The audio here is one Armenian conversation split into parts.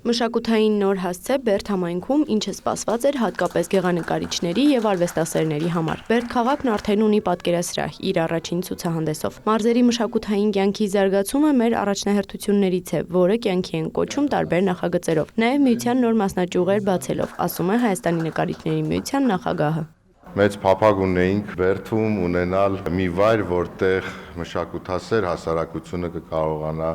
Մշակութային նոր հասցե Բերդ համայնքում, ինչը սպասված էր հատկապես գեղանկարիչների եւ արվեստասերների համար։ Բերդ քաղաքն արդեն ունի պատկերասրահ իր առաջին ցուցահանդեսով։ Մարզերի մշակութային կյանքի զարգացումը մեր առաջնահերթություններից է, որը կյանքի են կոչում տարբեր նախագծերով։ Նաեւ միության նոր մասնաճյուղեր բացելով, ասում է Հայաստանի նկարիչների միության նախագահը։ Մեծ փափագ ունեինք Բերդում ունենալ մի վայր, որտեղ մշակութասեր հասարակությունը կկարողանա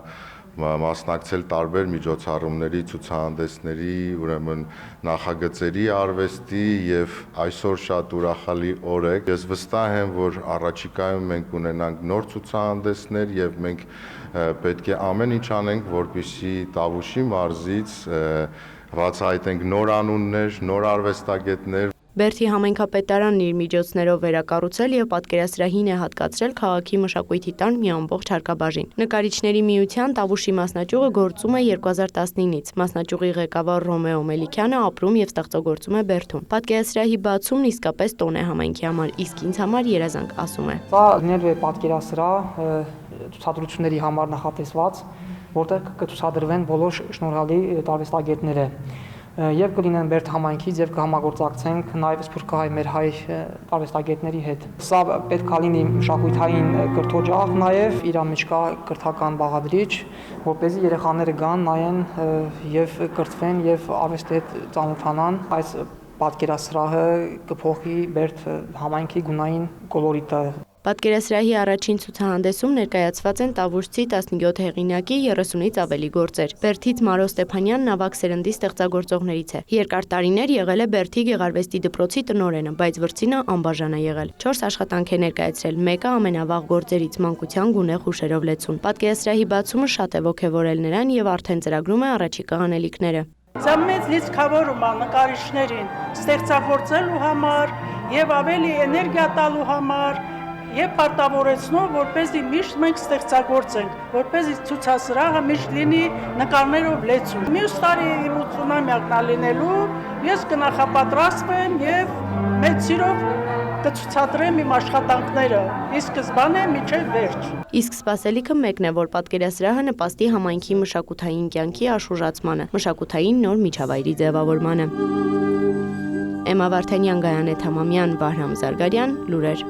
մասնակցել տարբեր միջոցառումների, ցուցահանդեսների, ուրեմն նախագծերի արվեստի եւ այսօր շատ ուրախալի օր է։ Ես վստահ եմ, որ առաջիկայում մենք ունենանք նոր ցուցահանդեսներ եւ մենք պետք է ամեն ինչ անենք, որպեսզի Տավուշի մարզից բացահայտենք նոր անուններ, նոր արվեստագետներ։ Բերդի համայնքապետարանն իր միջոցներով վերակառուցել եւ պատկերասրահին է հատկացրել քաղաքի մշակույթի տան մի ամբողջ հարկաբաժին։ Նկարիչների միության Տավուշի մասնաճյուղը գործում է 2019-ից։ Մասնաճյուղի ղեկավար Ռոմեո Մելիքյանը ապրում եւ ստեղծագործում է Բերդում։ Պատկերասրահի բացումն իսկապես տոն է համայնքի համար, իսկ ինձ համար երազանք, ասում է։ Սա լինելու է պատկերասրահ ցուցադրությունների համար նախատեսված, որտեղ կցուցադրվեն բոլոր շնորհալի արվեստագետները։ Եվ կլինեն Բերդ համայնքից եւ կհամագործակցենք նաեւ սփյուռքահայ մեր հայ արվեստագետների հետ։ Սա պետք է լինի մշակութային կրթօջախ նաեւ, իր մեջ կա կրթական բաղադրիչ, որպեսզի երեխաները գան, նայեն եւ կրթվեն եւ արվեստի հետ ծանոթանան։ Այս պատկերասրահը կփոխի Բերդ համայնքի գունային կոլորիտը։ Պատկերասրահի առաջին ցուցահանդեսում ներկայացված են Տավուշցի 17 հեղինակի 30-ից ավելի գործեր։ Բերդից Մարո Ստեփանյանն ավագ սերնդի ստեղծագործողներից է։ Երկար տարիներ եղել է Բերդի գեղարվեստի դպրոցի տնօրենը, բայց վրձինը անբաժան է եղել։ 4 աշխատանք է ներկայացրել, մեկը ամենավաղ գործերից մանկության գունեղ հուշերով լեցուն։ Պատկերասրահի բացումը շատ է ոգևորել նրան եւ արդեն ծրագրում է առաջիկա անելիքները։ Սա մեծ լիցքավորում է նկարիչներին ստեղծագործելու համար եւ ավելի էներգիա տալու համար եւ պարտավորեցնող, որպեսզի միշտ մենք ստեղծագործենք, որպեսզի ցուցասրահը միշտ լինի նկարներով լեցուն։ Մյուս տարի 80-ամյակն լինելու ես կնախապատրաստվեմ եւ մեծ սիրով կցուցադրեմ իմ աշխատանքները, ի սկզբանե մինչև վերջ։ Իսկ սպասելիքը մեկն է, որ պատկերասրահը նպաստի համայնքի մշակութային կյանքի աշխուժացմանը, մշակութային նոր միջավայրի ձևավորմանը։ Էմմա Վարդանյան, Գայանե Թամամյան, Վահրամ Զարգարյան, լուրեր։